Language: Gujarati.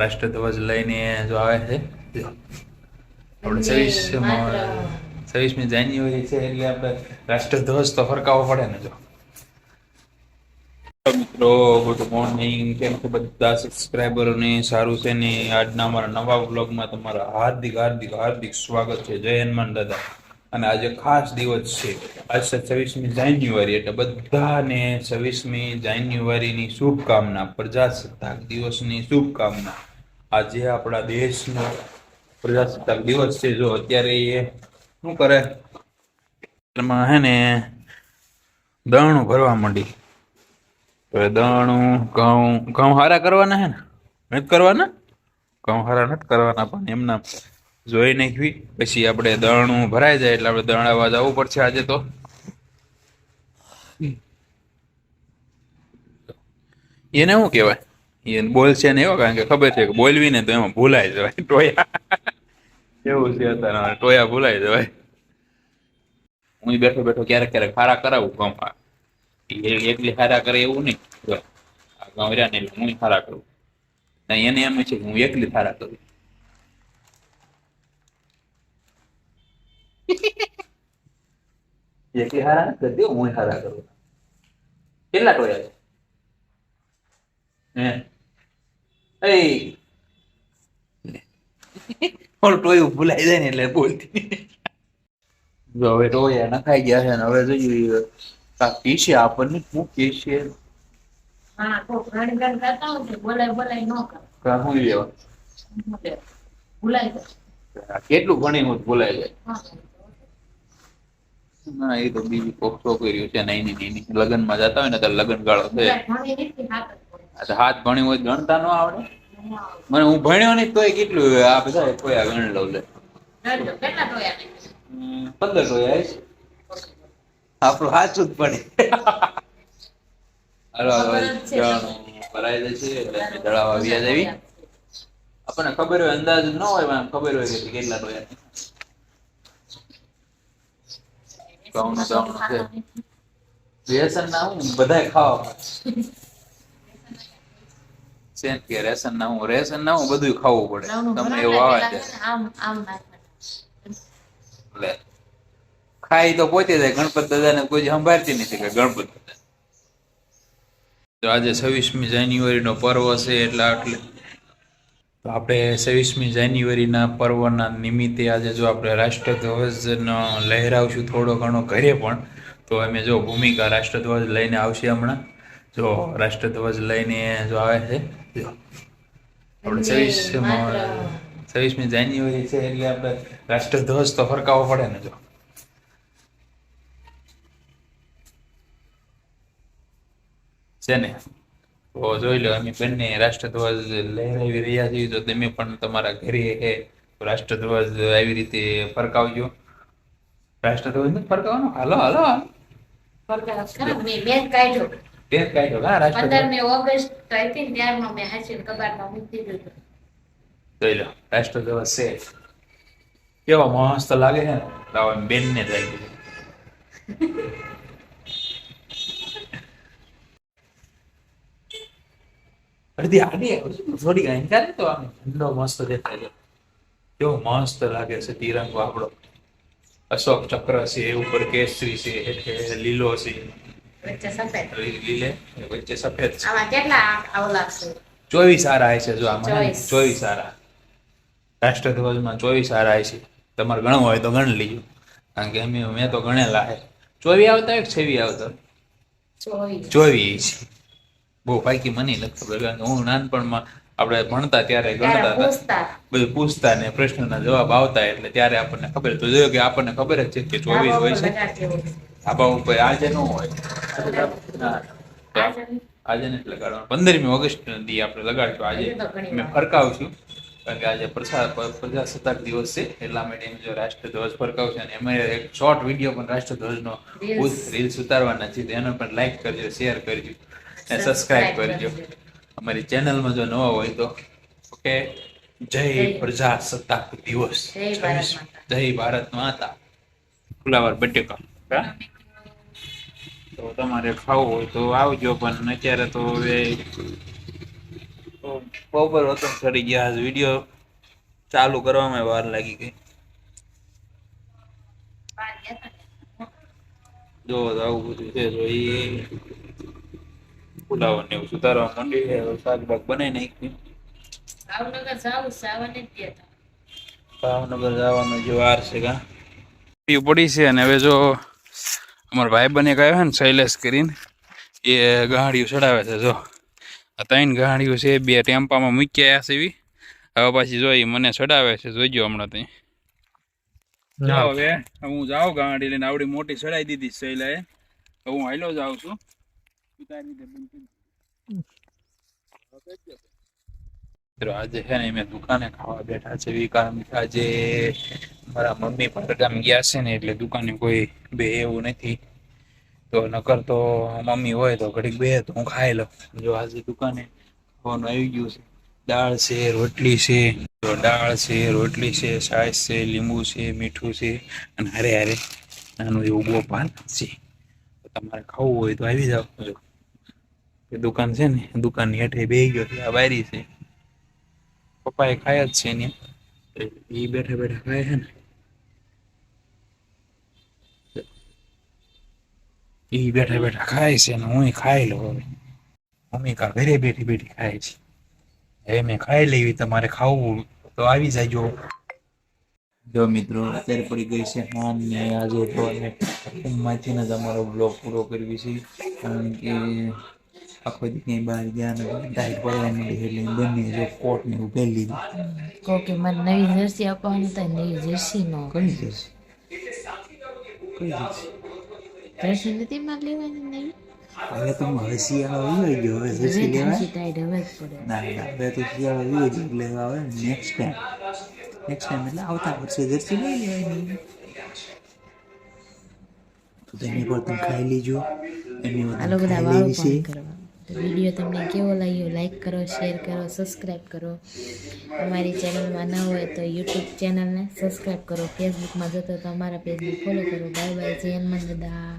રાષ્ટ્રધ્વજ લઈને જો આવે છે જો આપણે 26મી જાન્યુઆરી છે એટલે આપણે રાષ્ટ્રધ્વજ તો ફરકાવવો પડે ને જો મિત્રો ગુડ મોર્નિંગ. કેમ છે બધા સબસ્ક્રાઈબરોને? સારું છે ને? આજના અમારા નવા વ્લોગમાં તમારા હાર્દિક હાર્દિક હાર્દિક સ્વાગત છે. જય હનુમાન દાદા. અને આજે ખાસ દિવસ છે. આજ છે 26મી જાન્યુઆરી એટલે બધાને 26મી જાન્યુઆરીની શુભકામના, પ્રજાસત્તાક દિવસની શુભકામના. આજે આપણા દેશનો પ્રજાસત્તાક દિવસ છે. જો અત્યારે એ શું કરે એમાં હે ને દણું ભરવા માંડી. દણું ઘઉં હારા કરવાના હે ને? નથી કરવાના? ઘઉં હારા નથી કરવાના, પણ એમના જોઈ નાખવી. પછી આપણે દણું ભરાઈ જાય એટલે આપણે દણાવા જવું પડશે આજે તો. એને શું કહેવાય? એને બોલશે ને એવો, કારણ કે ખબર છે કે બોલવી ને તો એમાં ભૂલાઈ જવાય. ટોયા એવું છે અત્યારે, ટોયા ભૂલાઈ જવાય. હું બેઠો બેઠો ક્યારેક ક્યારેક હારા કરાવું ગામમાં. એકલી હારા કરે એવું નહીં. આ ગામ રહ્યા ને એટલે હું હારા કરું. એને એમ છે કે હું એકલી હારા કરું. એકલી હારા નથી કરતી, હું હારા કરું. કેટલા ટોયા છે હે? ઓલું ટોયું ભૂલાઈ જાય ને એટલે બોલતી. જો હવે ટોયા નખાઈ ગયા છે ને હવે જોઈએ પીશે આપણને શું પીશે. કેટલું ઘણી હું ભૂલાઈ જાય. ના એ તો બીજી કોક છોકરીઓ છે ને એની લગ્નમાં જતા હોય ને ત્યારે લગ્ન ગાળો છે. હાથ ભણી હોય ગણતા ન આવડે મને. હું ભણ્યો નહીં તોય કેટલું આ બધા ટોયા ગણ લઉં લે. 15 ટોયા છે. આપણું સાચું જ પડે. ભરાઈ જશે એટલે દળાવા વ્યાજ આવી. આપણને ખબર હોય, અંદાજ ન હોય, ખબર હોય કે કેટલા ટોયા છે. રેશન ના હું બધાય ખાવા કે રેશન ના હું બધું ખાવું પડે. તમે એવું આવે એટલે ખાઈ તો પોતે જાય. ગણપત દાદા ને કોઈ સંભાળતી નથી કે ગણપત દાદા. તો આજે 26મી જાન્યુઆરી નો પર્વ છે એટલે તો આપણે 26મી જાન્યુઆરીના પર્વના નિમિત્તે આજે જો આપણે રાષ્ટ્રધ્વજ લહેરાવશું થોડો ઘણો ઘરે પણ. તો અમે જો ભૂમિકા રાષ્ટ્રધ્વજ લઈને આવશે હમણાં. જો રાષ્ટ્રધ્વજ લઈને જો આવે છે જો આપણે 26મી જાન્યુઆરી છે એટલે આપણે રાષ્ટ્રધ્વજ તો ફરકાવવો પડે ને જો. છે ને તો જોઈ લો, અમે બંને રાષ્ટ્રધ્વજ લહેરાવી રહ્યા છીએ. તો તમે પણ તમારા ઘરે રાષ્ટ્રધ્વજ આવી રીતે ફરકાવજો. રાષ્ટ્રધ્વજ નથી ફરકાવવાનો? હાલો હાલો રાષ્ટ્રધ્વજ છે કેવો મસ્ત લાગે છે ને. બેન ને જાય અડધી આડી થોડી અંકારે તો આમ ઠંડો મસ્ત દેખાય. કેવો મસ્ત લાગે છે તિરંગો આપણો. અશોક ચક્ર છે, ઉપર કેસરી છે, લીલો છે, વચ્ચે સફેદ છે. 24 હારા છે જો આમાં 24 હારા. રાષ્ટ્રધ્વજમાં 24 હારા છે. તમારે ગણવું હોય તો ગણ લીજો, કારણ કે મેં તો ગણેલા છે. 24 આવતા હોય કે 26 આવતા? 24 છે. બહુ પાકી મને નથી ખબર, કારણ કે હું નાનપણમાં આપણે ભણતા ત્યારે ગણતા હતા, બધું પૂછતા ને પ્રશ્નના જવાબ આવતા, એટલે ત્યારે આપણને ખબર. તો જોયું કે આપણને ખબર જ છે કે 24 હોય છે. આબા ઉપર આજે ન હોય, આજે નથી લગાડવાનું. 15મી ઓગસ્ટ દી આપણે લગાડશું. આજે મેં ફરકાવશું, કારણ કે આજે પ્રજાસત્તાક દિવસ છે એટલા માટે એમ જો રાષ્ટ્રધ્વજ ફરકાવશે. અને એમાં એક શોર્ટ વિડીયો પણ રાષ્ટ્રધ્વજનો રીલ્સ ઉતારવાના છે. તો એનો પણ લાઈક કરજો, શેર કરજો અને સબસ્ક્રાઇબ કરજો. અમારી ચેનલમાં જો નવા હોય તો ઓકે. જય પ્રજાસત્તાક દિવસ, જય ભારત માતા. ફુલાવર બટેકા. તો તમારે ખાવું હોય તો આવજો, પણ અત્યારે તો હવે તો બપોર હતો ચડી ગયા આજ વિડીયો ચાલુ કરવામાં વાર લાગી ગઈ. જો આવું બધું છે તો એ ફુલાવા ને એવું સુધારવા માંડી છે. શાકબાક બનાવી નાખી. ભાવનગર જવાનો જે વાર છે કા પડી છે. અને હવે જો અમારા ભાઈ બને ગયો છે ને શૈલેષ કરીને એ ગાડીઓ ચડાવે છે. જો આ 3 ગાડીઓ છે, 2 ટેમ્પામાં મૂક્યા છે એવી. હવે પાછી જોઈ મને ચડાવે છે. જોઈજો હમણાં ત્યાં હવે હું જાઉં ગાડી લઈને. આવડી મોટી ચડાવી દીધી શૈલાએ. હું હાલો જાઉં છું. આજે છે ને મેં દુકાને ખાવા બેઠા છે. કારણ કે આજે મારા મમ્મી પરગામ ગયા છે ને એટલે દુકાને કોઈ બે એવું નથી. તો નકર તો મમ્મી હોય તો ઘડીક બે તો હું ખાઈ લઉં. જો આજે દુકાને ખાવાનું આવી ગયું છે. દાળ છે, રોટલી છે, દાળ છે, રોટલી છે, છાશ છે, લીંબુ છે, મીઠું છે અને હારે હારે નાનું એવું ગોપાલ છે. તમારે ખાવું હોય તો આવી જાવ. જો દુકાન છે ને દુકાનની હેઠે બેસી ગયો છે. આ બારી છે. પપ્પા એ ખાયા જ છે ને એ બેઠા બેઠા ખાય છે ને એ બેઠા બેઠા ખાય છે ને હું ખાઈ લઉં. હવે મમ્મી કા ઘરે બેઠી બેઠી ખાય છે. હવે મેં ખાઈ લેવી. તમારે ખાવું તો આવી જાયજો. જો મિત્રો અત્યારે પડી ગઈ છે હાન ને આજે તો માંથી જ અમારો બ્લોગ પૂરો કરવી છે. કારણ કે આખો દી ક્યાંય બહાર ગયા નથી. ટાઈટ પડવા માંડી એટલે બંને જો કોટ ને એવું પહેરી લીધું. કે મને નવી જર્સી આપવાની તો નવી જર્સી નો કઈ જશે કઈ જશે જર્સી નથી માર લેવાની નવી. હવે તો હવે શિયાળો આવી ગયો. હવે જર્સી લેવાય ટાઈટ હવે જ પડે. ના હવે તો શિયાળો આવી ગયો એટલે હવે નેક્સ્ટ ટાઈમ એટલે આવતા વર્ષે જર્સી લઈ લેવાની. તો તેની પર તમે ખાઈ લીજો. એની પર આલો બધા ખાઈ વાળો લેવી છે. પણ કરવા. તો વિડીયો તમને કેવો લાગ્યો લાઈક કરો, શેર કરો, સબસ્ક્રાઈબ કરો. અમારી ચેનલમાં ન હોય તો યુટ્યુબ ચેનલને સબસ્ક્રાઈબ કરો. ફેસબુકમાં જતો તો અમારા પેજને ફોલો કરો. Bye bye. જય હનુમાન દાદા.